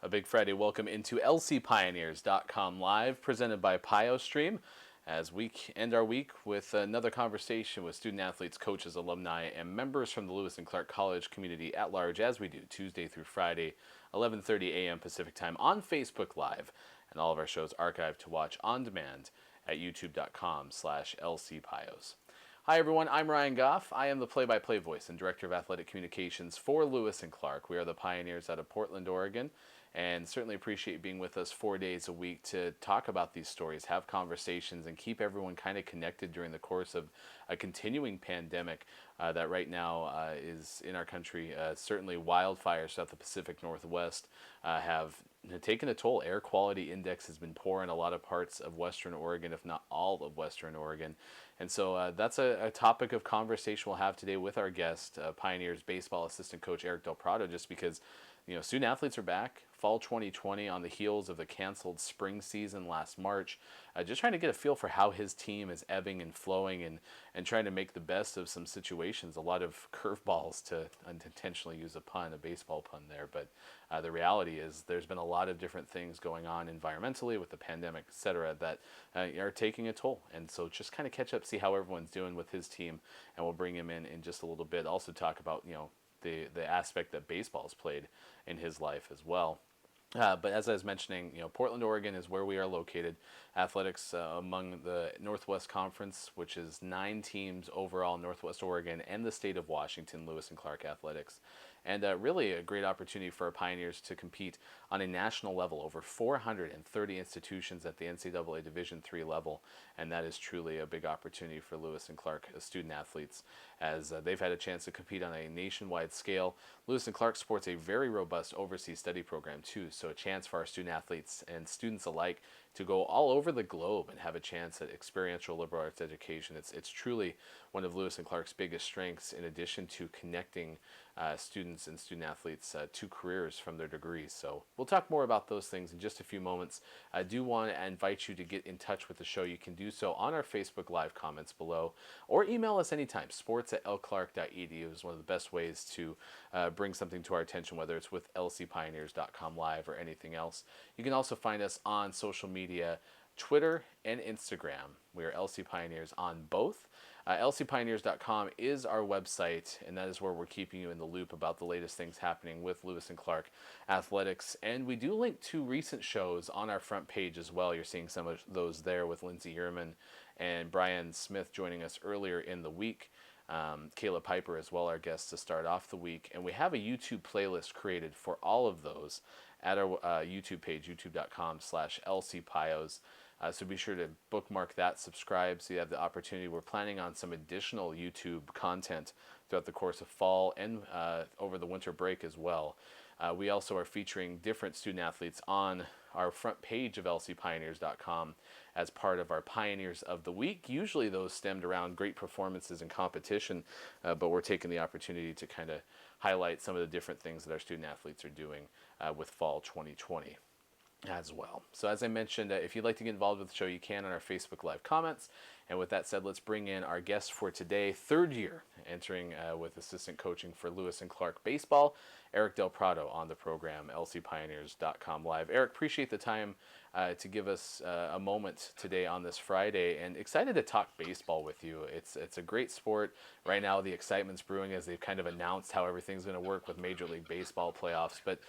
A big Friday welcome into lcpioneers.com live, presented by PioStream, as we end our week with another conversation with student athletes, coaches, alumni, and members from the Lewis and Clark College community at large, as we do Tuesday through Friday, 11:30 a.m. Pacific Time on Facebook Live, and all of our shows archived to watch on demand at youtube.com/lcpios. Hi everyone, I'm Ryan Goff. I am the play-by-play voice and Director of Athletic Communications for Lewis and Clark. We are the Pioneers out of Portland, Oregon, and certainly appreciate being with us 4 days a week to talk about these stories, have conversations, and keep everyone kind of connected during the course of a continuing pandemic that right now is in our country. Certainly wildfires throughout the Pacific Northwest have taken a toll. Air quality index has been poor in a lot of parts of Western Oregon, if not all of Western Oregon. And so that's a topic of conversation we'll have today with our guest, Pioneers baseball assistant coach Eric Del Prado, just because student athletes are back. Fall 2020 on the heels of the canceled spring season last March. Just trying to get a feel for how his team is ebbing and flowing and trying to make the best of some situations. A lot of curveballs, to unintentionally use a baseball pun there. But the reality is there's been a lot of different things going on environmentally with the pandemic, et cetera, that are taking a toll. And so just kind of catch up, see how everyone's doing with his team. And we'll bring him in just a little bit. Also talk about, the aspect that baseball's played in his life as well. But as I was mentioning, Portland, Oregon is where we are located. Athletics among the Northwest Conference, which is 9 teams overall, Northwest Oregon and the state of Washington, Lewis and Clark Athletics. And really a great opportunity for our Pioneers to compete on a national level, over 430 institutions at the NCAA Division III level. And that is truly a big opportunity for Lewis and Clark student athletes, as they've had a chance to compete on a nationwide scale. Lewis and Clark sports a very robust overseas study program too, so a chance for our student athletes and students alike to go all over the globe and have a chance at experiential liberal arts education. It's truly one of Lewis and Clark's biggest strengths, in addition to connecting students and student athletes to careers from their degrees. So we'll talk more about those things in just a few moments. I do want to invite you to get in touch with the show. You can do so on our Facebook Live comments below, or email us anytime. sports@lclark.edu is one of the best ways to bring something to our attention, whether it's with lcpioneers.com live or anything else. You can also find us on social media, Twitter and Instagram. We are LC Pioneers on both. lcpioneers.com is our website, and that is where we're keeping you in the loop about the latest things happening with Lewis and Clark Athletics. And we do link to recent shows on our front page as well. You're seeing some of those there with Lindsey Ehrman and Brian Smith joining us earlier in the week. Kayla Piper as well, our guest to start off the week. And we have a YouTube playlist created for all of those at our YouTube page, youtube.com/lcpios. So be sure to bookmark that, subscribe, so you have the opportunity. We're planning on some additional YouTube content throughout the course of fall and over the winter break as well. We also are featuring different student athletes on our front page of lcpioneers.com as part of our Pioneers of the Week. Usually those stemmed around great performances in competition, but we're taking the opportunity to kind of highlight some of the different things that our student athletes are doing with fall 2020 as well. So as I mentioned, if you'd like to get involved with the show, you can on our Facebook Live comments. And with that said, let's bring in our guest for today, third year entering with assistant coaching for Lewis and Clark baseball, Eric Del Prado on the program, lcpioneers.com live. Eric, appreciate the time to give us a moment today on this Friday, and excited to talk baseball with you. It's a great sport. Right now the excitement's brewing as they've kind of announced how everything's going to work with Major League Baseball playoffs. But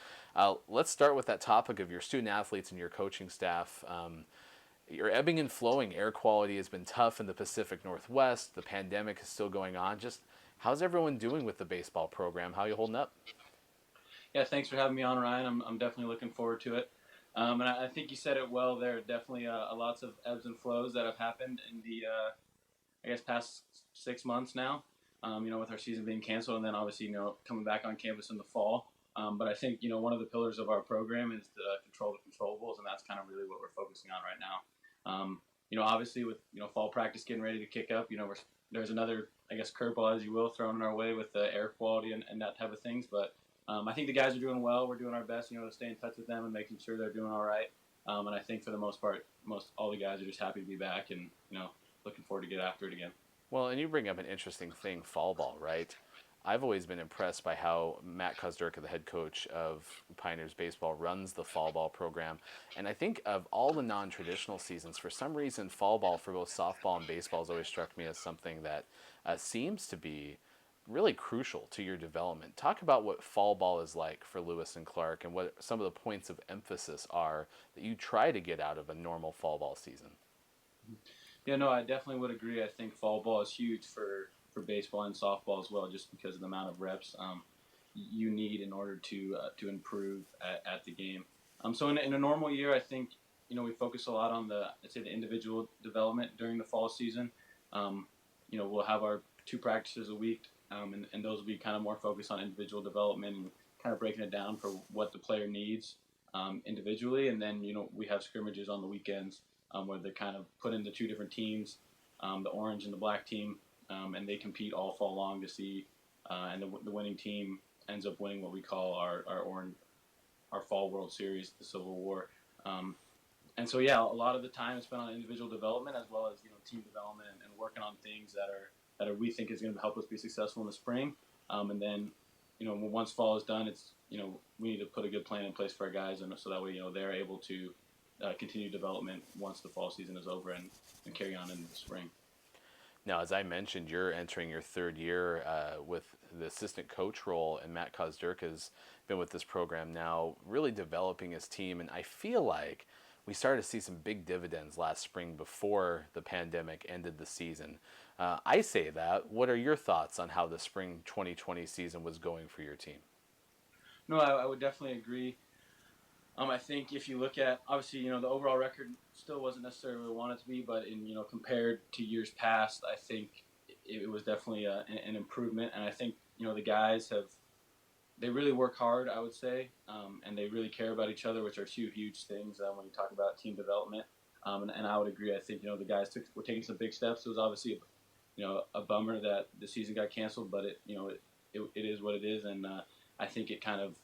let's start with that topic of your student athletes and your coaching staff. You're ebbing and flowing. Air quality has been tough in the Pacific Northwest. The pandemic is still going on. Just how's everyone doing with the baseball program? How are you holding up? Yeah, thanks for having me on, Ryan. I'm definitely looking forward to it. And I think you said it well. There are definitely lots of ebbs and flows that have happened in the, past 6 months now. With our season being canceled, and then obviously, coming back on campus in the fall. But I think, one of the pillars of our program is to control the controllables, and that's kind of really what we're focusing on right now. Obviously with, fall practice getting ready to kick up, there's another, curveball, as you will, thrown in our way with the air quality and that type of things. But I think the guys are doing well. We're doing our best, to stay in touch with them and making sure they're doing all right. And I think for the most part, all the guys are just happy to be back and, looking forward to get after it again. Well, and you bring up an interesting thing, fall ball, right? I've always been impressed by how Matt Kozdurka, the head coach of Pioneers Baseball, runs the fall ball program. And I think of all the non-traditional seasons, for some reason, fall ball for both softball and baseball has always struck me as something that seems to be really crucial to your development. Talk about what fall ball is like for Lewis and Clark and what some of the points of emphasis are that you try to get out of a normal fall ball season. Yeah, no, I definitely would agree. I think fall ball is huge for baseball and softball as well, just because of the amount of reps you need in order to improve at the game. So in a normal year, I think we focus a lot on I'd say the individual development during the fall season. We'll have our 2 practices a week, and those will be kind of more focused on individual development and kind of breaking it down for what the player needs individually, and then we have scrimmages on the weekends where they're kind of put into 2 different teams, the orange and the black team, and they compete all fall long to see, and the winning team ends up winning what we call our fall World Series, the Civil War. And so yeah, a lot of the time is spent on individual development as well as team development and working on things that we think is going to help us be successful in the spring. And then once fall is done, it's we need to put a good plan in place for our guys, and so that way they're able to continue development once the fall season is over and carry on into the spring. Now, as I mentioned, you're entering your 3rd year with the assistant coach role, and Matt Kozdurka has been with this program now, really developing his team. And I feel like we started to see some big dividends last spring before the pandemic ended the season. I say that. What are your thoughts on how the spring 2020 season was going for your team? No, I would definitely agree. I think if you look at, obviously, the overall record still wasn't necessarily where we want it to be, but compared to years past, I think it was definitely an improvement. And I think, the guys they really work hard, I would say, and they really care about each other, which are 2 huge things when you talk about team development. And I would agree. I think, the guys were taking some big steps. It was obviously, a bummer that the season got canceled, but it is what it is. And I think it kind of,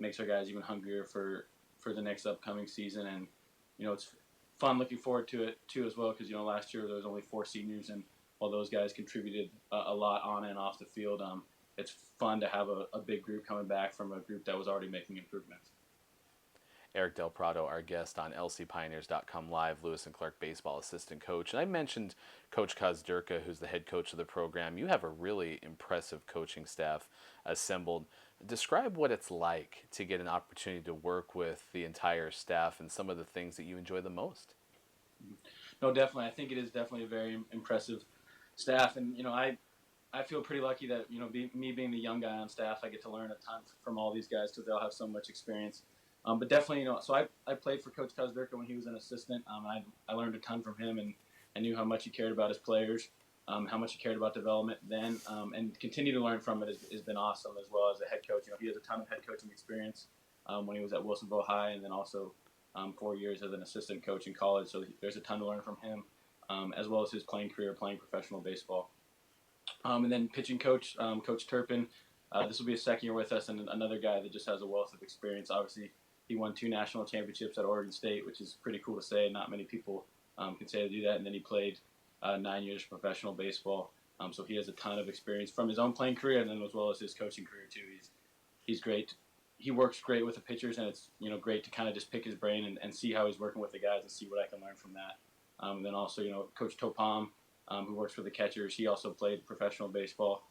makes our guys even hungrier for the next upcoming season. And it's fun looking forward to it too as well, because last year there was only 4 seniors, and while those guys contributed a lot on and off the field, it's fun to have a big group coming back from a group that was already making improvements. Eric Del Prado, our guest on lcpioneers.com live, Lewis and Clark baseball assistant coach. And I mentioned Coach Kozdurka, who's the head coach of the program. You have a really impressive coaching staff assembled. Describe what it's like to get an opportunity to work with the entire staff and some of the things that you enjoy the most. No, definitely. I think it is definitely a very impressive staff, and I feel pretty lucky that me being the young guy on staff, I get to learn a ton from all these guys because they all have so much experience. But definitely, so I played for Coach Kozdurka when he was an assistant. I learned a ton from him, and I knew how much he cared about his players, how much he cared about development then, and continue to learn from it has been awesome as well as a head coach. He has a ton of head coaching experience when he was at Wilsonville High, and then also 4 years as an assistant coach in college. So there's a ton to learn from him, as well as his playing career, playing professional baseball. And then pitching coach, Coach Turpin. This will be his 2nd year with us, and another guy that just has a wealth of experience. Obviously, he won 2 national championships at Oregon State, which is pretty cool to say. Not many people can say to do that. And then he played 9 years of professional baseball. So he has a ton of experience from his own playing career, and then as well as his coaching career too. He's great. He works great with the pitchers, and it's great to kind of just pick his brain and see how he's working with the guys and see what I can learn from that. And then also Coach Topam, who works for the catchers. He also played professional baseball.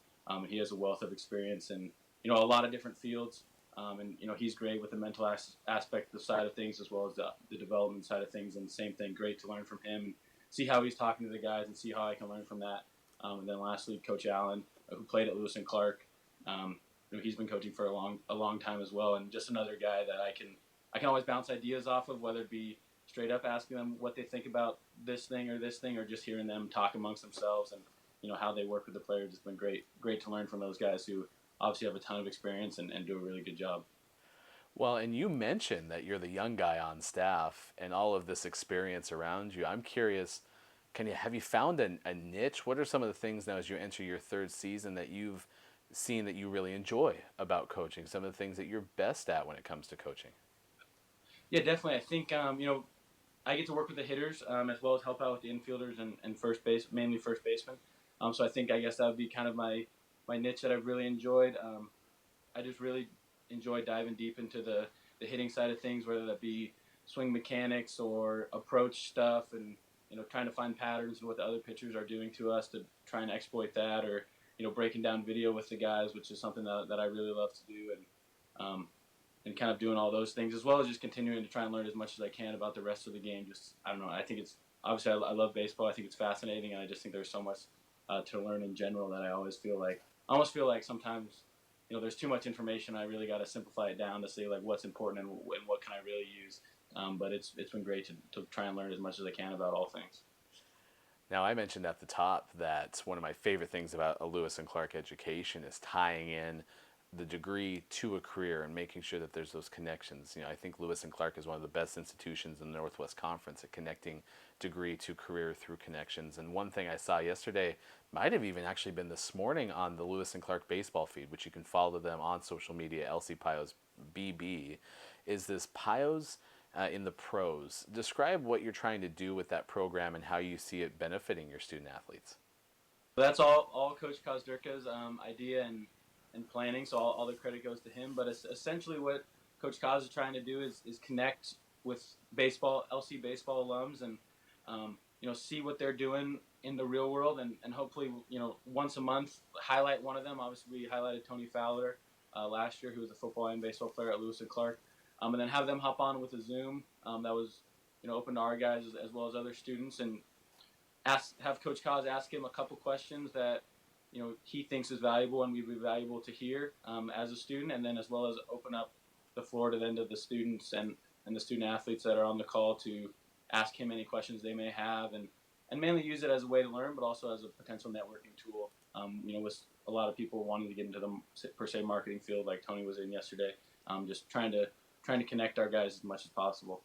He has a wealth of experience in a lot of different fields. And he's great with the mental aspect, the side of things, as well as the development side of things. And the same thing, great to learn from him, see how he's talking to the guys, and see how I can learn from that. And then lastly, Coach Allen, who played at Lewis and Clark. He's been coaching for a long time as well, and just another guy that I can always bounce ideas off of, whether it be straight up asking them what they think about this thing, or just hearing them talk amongst themselves and how they work with the players. It's been great to learn from those guys who obviously have a ton of experience and do a really good job. Well, and you mentioned that you're the young guy on staff and all of this experience around you. I'm curious, have you found a niche? What are some of the things now as you enter your 3rd season that you've seen that you really enjoy about coaching? Some of the things that you're best at when it comes to coaching? Yeah, definitely. I think I get to work with the hitters as well as help out with the infielders and first base, mainly first baseman. So I guess that would be kind of my my niche that I've really enjoyed. I just really enjoy diving deep into the hitting side of things, whether that be swing mechanics or approach stuff, and trying to find patterns and what the other pitchers are doing to us to try and exploit that, or breaking down video with the guys, which is something that I really love to do, and kind of doing all those things, as well as just continuing to try and learn as much as I can about the rest of the game. Just, I don't know, I think it's, obviously I love baseball. I think it's fascinating, and I just think there's so much to learn in general that I almost feel like sometimes, there's too much information. I really got to simplify it down to say like what's important and what can I really use. But it's been great to try and learn as much as I can about all things. Now, I mentioned at the top that one of my favorite things about a Lewis and Clark education is tying in the degree to a career and making sure that there's those connections. I think Lewis and Clark is one of the best institutions in the Northwest Conference at connecting degree to career through connections. And one thing I saw yesterday, might have even actually been this morning on the Lewis and Clark baseball feed, which you can follow them on social media, LC Pios BB, is this Pios in the pros. Describe what you're trying to do with that program and how you see it benefiting your student athletes. That's all Coach Kozdurka's idea and planning, so all the credit goes to him. But it's essentially what Coach Koz is trying to do is connect with LC baseball alums, and see what they're doing in the real world, and hopefully once a month highlight one of them. Obviously, we highlighted Tony Fowler last year, who was a football and baseball player at Lewis and Clark, and then have them hop on with a Zoom that was open to our guys as well as other students, and have Coach Koz ask him a couple questions that he thinks is valuable and would be valuable to hear as a student, and then as well as open up the floor to the students and the student athletes that are on the call to ask him any questions they may have, and mainly use it as a way to learn, but also as a potential networking tool. With a lot of people wanting to get into the per se marketing field, like Tony was in yesterday, just trying to connect our guys as much as possible.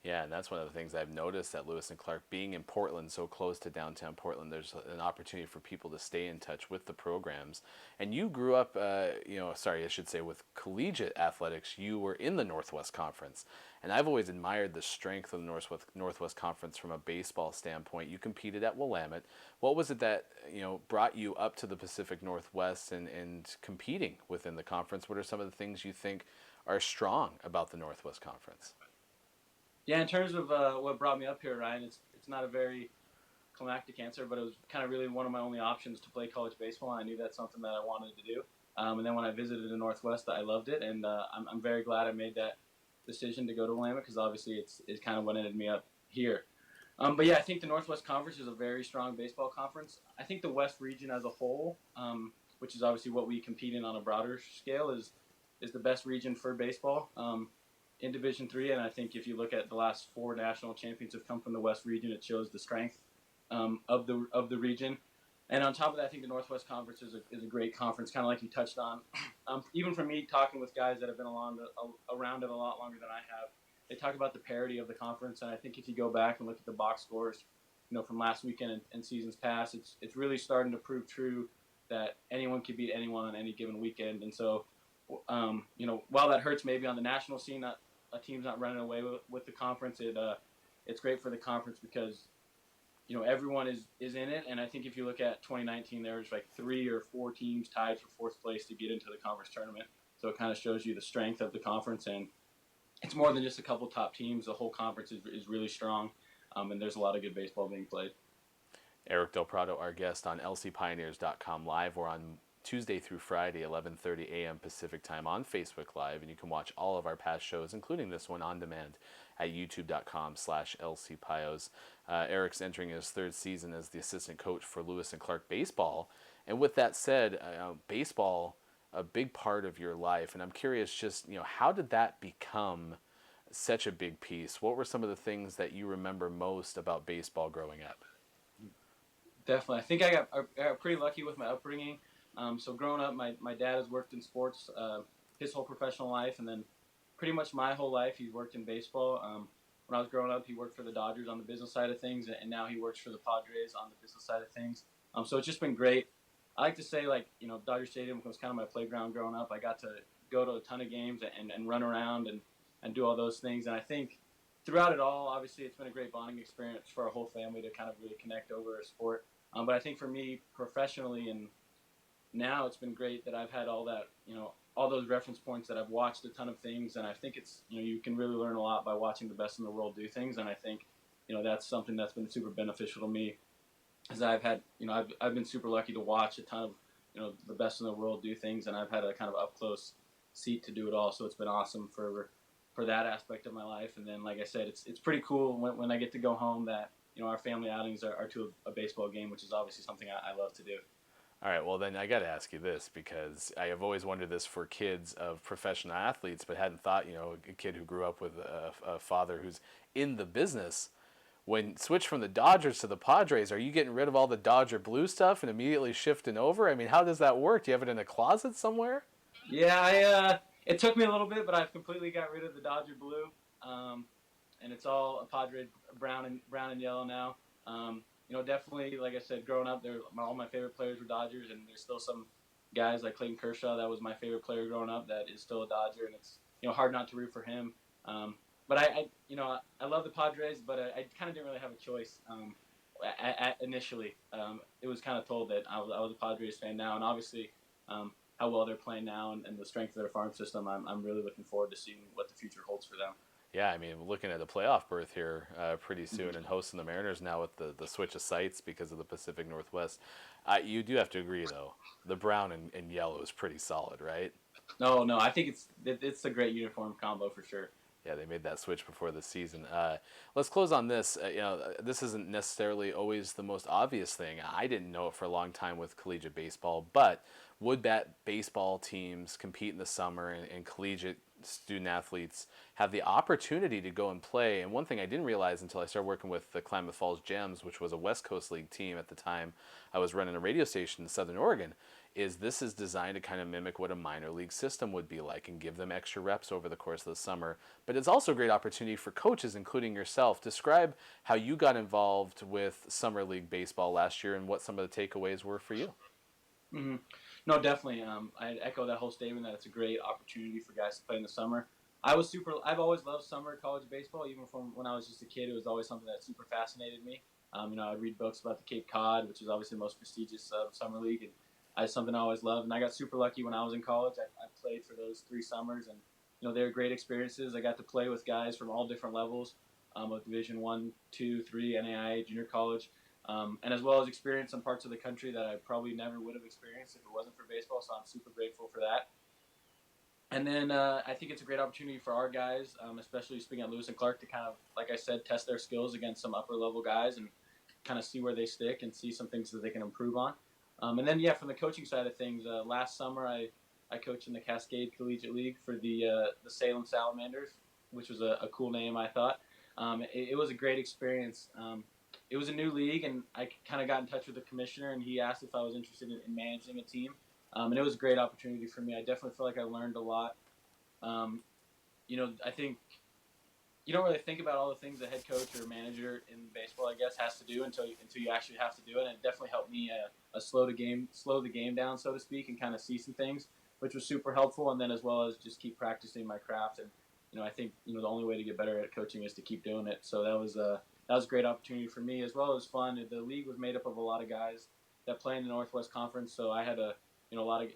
Yeah, and that's one of the things I've noticed at Lewis and Clark, being in Portland, so close to downtown Portland. There's an opportunity for people to stay in touch with the programs. And you grew up, with collegiate athletics. You were in the Northwest Conference, and I've always admired the strength of the Northwest Conference from a baseball standpoint. You competed at Willamette. What was it that brought you up to the Pacific Northwest and competing within the conference? What are some of the things you think are strong about the Northwest Conference? Yeah, in terms of what brought me up here, Ryan, it's not a very climactic answer, but it was kind of really one of my only options to play college baseball, and I knew that's something that I wanted to do. And then when I visited the Northwest, I loved it, and I'm very glad I made that decision to go to Willamette, because obviously it's kind of what ended me up here. But yeah, I think the Northwest Conference is a very strong baseball conference. I think the West region as a whole, which is obviously what we compete in on a broader scale, is the best region for baseball. In Division III, and I think if you look at the last 4 national champions have come from the West region, it shows the strength of the region. And on top of that, I think the Northwest Conference is a great conference, kind of like you touched on. Even from me talking with guys that have been around it a lot longer than I have, they talk about the parity of the conference, and I think if you go back and look at the box scores, from last weekend and seasons past, it's really starting to prove true that anyone can beat anyone on any given weekend. And so, while that hurts maybe on the national scene, a team's not running away with the conference. It's great for the conference because everyone is in it, and I think if you look at 2019, there was like 3 or 4 teams tied for 4th place to get into the conference tournament. So it kind of shows you the strength of the conference, and it's more than just a couple top teams. The whole conference is really strong, and there's a lot of good baseball being played. Eric Del Prado, our guest on lcpioneers.com live. We're on Tuesday through Friday, 11:30 a.m. Pacific time on Facebook Live, and you can watch all of our past shows, including this one, on demand at youtube.com/lcpios. Eric's entering his 3rd season as the assistant coach for Lewis and Clark baseball. And with that said, baseball, a big part of your life, and I'm curious, just how did that become such a big piece? What were some of the things that you remember most about baseball growing up? Definitely, I think I got pretty lucky with my upbringing. So growing up, my dad has worked in sports his whole professional life, and then pretty much my whole life he's worked in baseball. When I was growing up, he worked for the Dodgers on the business side of things, and now he works for the Padres on the business side of things. So it's just been great. I like to say, Dodger Stadium was kind of my playground growing up. I got to go to a ton of games and run around and do all those things. And I think throughout it all, obviously, it's been a great bonding experience for our whole family to kind of really connect over a sport. But I think for me, professionally and now it's been great that I've had all that, all those reference points that I've watched a ton of things, and I think it's, you can really learn a lot by watching the best in the world do things, and I think, that's something that's been super beneficial to me, as I've had, I've been super lucky to watch a ton of, the best in the world do things, and I've had a kind of up close seat to do it all, so it's been awesome for that aspect of my life. And then, like I said, it's pretty cool when I get to go home that, our family outings are to a baseball game, which is obviously something I love to do. All right, well then I got to ask you this because I have always wondered this for kids of professional athletes, but hadn't thought, a kid who grew up with a father who's in the business. When switch from the Dodgers to the Padres, are you getting rid of all the Dodger blue stuff and immediately shifting over? I mean, how does that work? Do you have it in a closet somewhere? Yeah, it took me a little bit, but I've completely got rid of the Dodger blue, um, and it's all a Padre brown and yellow now. Definitely, like I said, growing up, all my favorite players were Dodgers, and there's still some guys like Clayton Kershaw that was my favorite player growing up that is still a Dodger, and it's hard not to root for him. But I love the Padres, but I kind of didn't really have a choice. Initially, it was kind of told that I was a Padres fan now, and obviously, how well they're playing now and the strength of their farm system, I'm really looking forward to seeing what the future holds for them. Yeah, I mean, looking at a playoff berth here pretty soon and hosting the Mariners now with the switch of sites because of the Pacific Northwest. You do have to agree, though, the brown and yellow is pretty solid, right? No, no, I think it's a great uniform combo for sure. Yeah, they made that switch before the season. Let's close on this. This isn't necessarily always the most obvious thing. I didn't know it for a long time with collegiate baseball, but would bat baseball teams compete in the summer and collegiate student athletes have the opportunity to go and play? And one thing I didn't realize until I started working with the Klamath Falls Gems, which was a West Coast League team at the time, I was running a radio station in Southern Oregon, is this is designed to kind of mimic what a minor league system would be like and give them extra reps over the course of the summer. But it's also a great opportunity for coaches, including yourself. Describe how you got involved with summer league baseball last year and what some of the takeaways were for you. Mm-hmm. No, definitely. I echo that whole statement that it's a great opportunity for guys to play in the summer. I've always loved summer college baseball, even from when I was just a kid. It was always something that super fascinated me. I'd read books about the Cape Cod, which is obviously the most prestigious summer league, and it's something I always loved. And I got super lucky when I was in college. I played for those 3 summers, and they were great experiences. I got to play with guys from all different levels of Division 1, 2, 3, NAIA, junior college, and as well as experience some parts of the country that I probably never would have experienced if it wasn't for baseball. So I'm super grateful for that. And then I think it's a great opportunity for our guys, especially speaking at Lewis and Clark, to kind of, like I said, test their skills against some upper level guys and kind of see where they stick and see some things that they can improve on. And then, yeah, from the coaching side of things, last summer I coached in the Cascade Collegiate League for the Salem Salamanders, which was a cool name, I thought. It was a great experience. It was a new league, and I kind of got in touch with the commissioner, and he asked if I was interested in managing a team. And it was a great opportunity for me. I definitely feel like I learned a lot. I think you don't really think about all the things a head coach or manager in baseball, I guess, has to do until you actually have to do it. And it definitely helped me slow the game down, so to speak, and kind of see some things, which was super helpful. And then as well as just keep practicing my craft. And I think the only way to get better at coaching is to keep doing it. So that was a great opportunity for me, as well as fun. The league was made up of a lot of guys that play in the Northwest Conference, so I had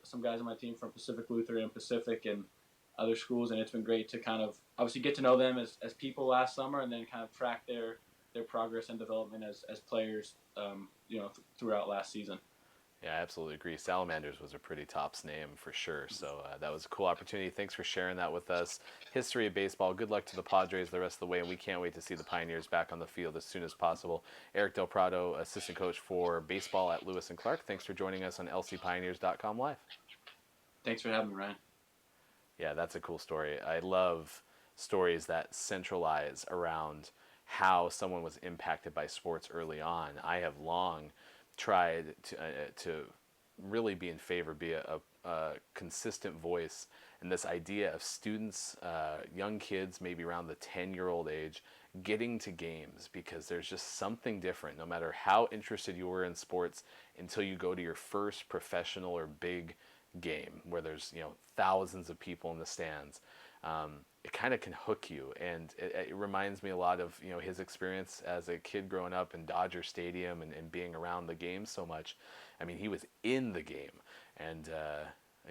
some guys on my team from Pacific Lutheran and Pacific and other schools, and it's been great to kind of obviously get to know them as people last summer, and then kind of track their progress and development as players, throughout last season. Yeah, I absolutely agree. Salamanders was a pretty tops name for sure. So that was a cool opportunity. Thanks for sharing that with us. History of baseball. Good luck to the Padres the rest of the way, and we can't wait to see the Pioneers back on the field as soon as possible. Eric Del Prado, assistant coach for baseball at Lewis and Clark. Thanks for joining us on lcpioneers.com live. Thanks for having me, Ryan. Yeah, that's a cool story. I love stories that centralize around how someone was impacted by sports early on. I have long tried to really be in favor, be a consistent voice, and this idea of students, young kids, maybe around the 10-year-old age, getting to games, because there's just something different no matter how interested you were in sports until you go to your first professional or big game where there's thousands of people in the stands. It kind of can hook you, and it reminds me a lot of his experience as a kid growing up in Dodger Stadium and being around the game so much. I mean, he was in the game, And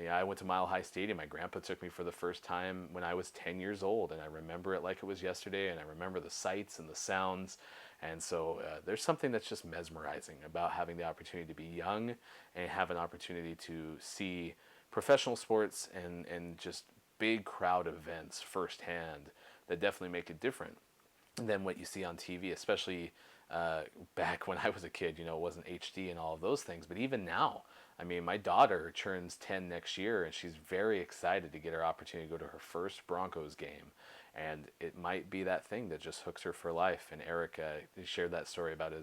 yeah, I went to Mile High Stadium. My grandpa took me for the first time when I was 10 years old, and I remember it like it was yesterday, and I remember the sights and the sounds. And so there's something that's just mesmerizing about having the opportunity to be young and have an opportunity to see professional sports and just big crowd events firsthand that definitely make it different than what you see on TV, especially back when I was a kid. You know, it wasn't HD and all of those things, but even now, I mean, my daughter turns 10 next year, and she's very excited to get her opportunity to go to her first Broncos game. And it might be that thing that just hooks her for life. And Eric shared that story about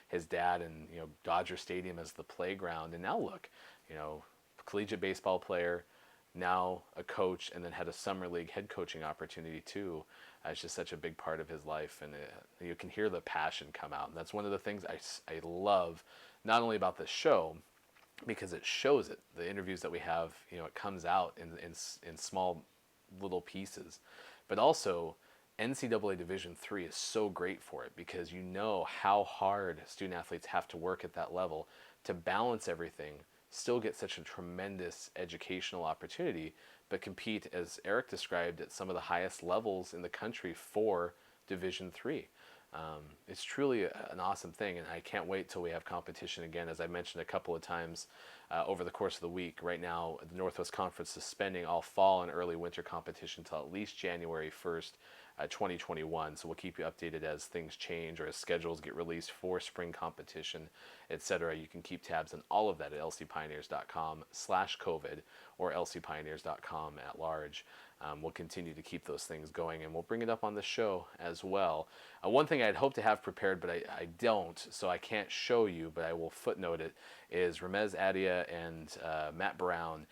his dad and, you know, Dodger Stadium as the playground. And now look, you know, collegiate baseball player, now a coach, and then had a summer league head coaching opportunity too. It's just such a big part of his life, and you can hear the passion come out. And that's one of the things I love, not only about this show, because it shows it. The interviews that we have, you know, it comes out in small little pieces, but also NCAA Division III is so great for it, because you know how hard student athletes have to work at that level to balance everything, still get such a tremendous educational opportunity, but compete, as Eric described, at some of the highest levels in the country for Division III. It's truly an awesome thing, and I can't wait till we have competition again. As I mentioned a couple of times over the course of the week, right now the Northwest Conference suspending all fall and early winter competition until at least January 1st, 2021. So we'll keep you updated as things change or as schedules get released for spring competition, etc. You can keep tabs on all of that at lcpioneers.com/COVID or lcpioneers.com at large. We'll continue to keep those things going, and we'll bring it up on the show as well. One thing I'd hope to have prepared, but I don't, so I can't show you, but I will footnote it, is Ramez Adia and Matt Brown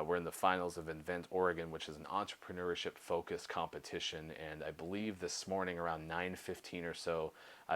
were in the finals of Invent Oregon, which is an entrepreneurship-focused competition, and I believe this morning around 9:15 or so,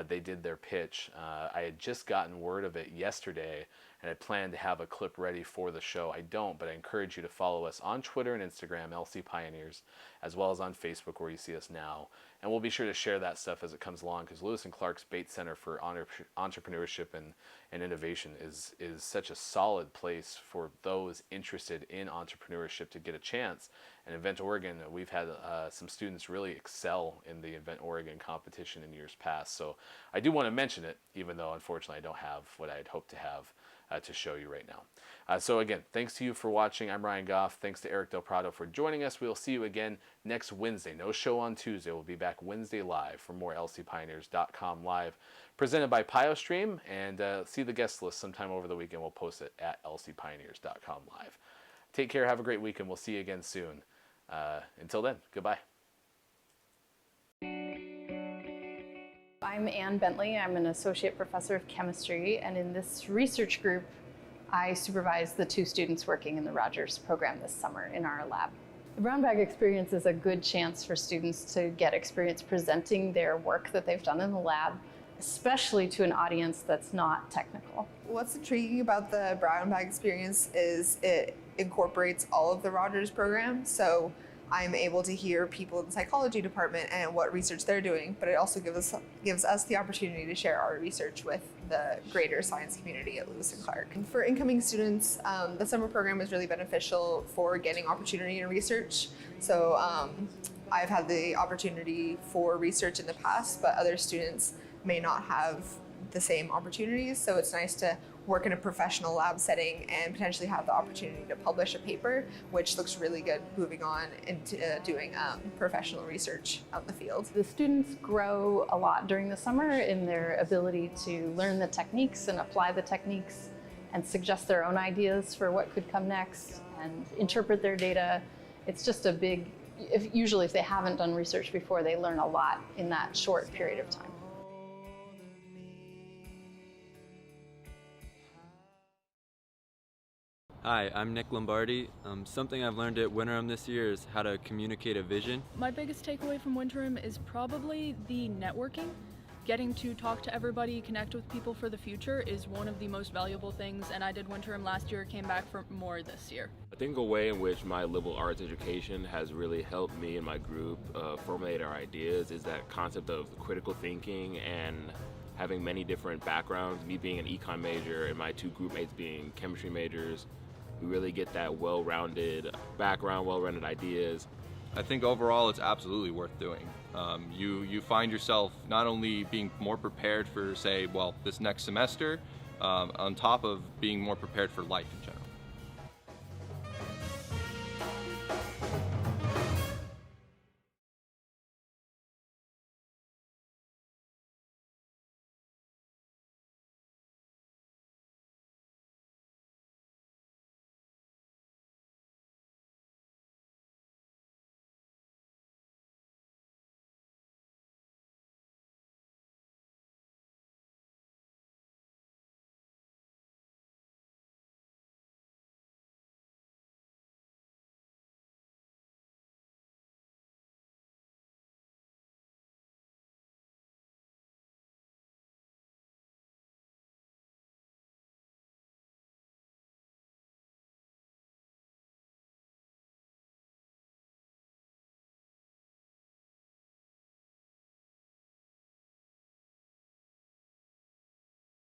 they did their pitch. I had just gotten word of it yesterday, and I planned to have a clip ready for the show. I don't, but I encourage you to follow us on Twitter and Instagram, LC Pioneers, as well as on Facebook, where you see us now. And we'll be sure to share that stuff as it comes along, because Lewis and Clark's Bates Center for Entrepreneurship and Innovation is such a solid place for those interested in entrepreneurship to get a chance. And Invent Oregon, we've had some students really excel in the Invent Oregon competition in years past. So I do want to mention it, even though unfortunately I don't have what I'd hoped to have to show you right now. So again, thanks to you for watching. I'm Ryan Goff. Thanks to Eric Del Prado for joining us. We'll see you again next Wednesday. No show on Tuesday. We'll be back Wednesday live for more lcpioneers.com live, presented by PioStream. And see the guest list sometime over the weekend. We'll post it at lcpioneers.com live. Take care. Have a great weekend. We'll see you again soon. Until then, goodbye. I'm Ann Bentley. I'm an associate professor of chemistry, and in this research group, I supervise the 2 students working in the Rogers program this summer in our lab. The brown bag experience is a good chance for students to get experience presenting their work that they've done in the lab, especially to an audience that's not technical. What's intriguing about the brown bag experience is it incorporates all of the Rogers program. So I'm able to hear people in the psychology department and what research they're doing, but it also gives us the opportunity to share our research with the greater science community at Lewis and Clark. And for incoming students, the summer program is really beneficial for getting opportunity in research. So I've had the opportunity for research in the past, but other students may not have the same opportunities. So it's nice to work in a professional lab setting and potentially have the opportunity to publish a paper, which looks really good moving on into doing professional research out in the field. The students grow a lot during the summer in their ability to learn the techniques and apply the techniques and suggest their own ideas for what could come next and interpret their data. It's just a big, usually if they haven't done research before, they learn a lot in that short period of time. Hi, I'm Nick Lombardi. Something I've learned at Winterim this year is how to communicate a vision. My biggest takeaway from Winterim is probably the networking. Getting to talk to everybody, connect with people for the future is one of the most valuable things, and I did Winterim last year, came back for more this year. I think a way in which my liberal arts education has really helped me and my group formulate our ideas is that concept of critical thinking and having many different backgrounds, me being an econ major and my 2 group mates being chemistry majors. We really get that well-rounded background, well-rounded ideas. I think overall it's absolutely worth doing. You find yourself not only being more prepared for, say, well, this next semester, on top of being more prepared for life in general.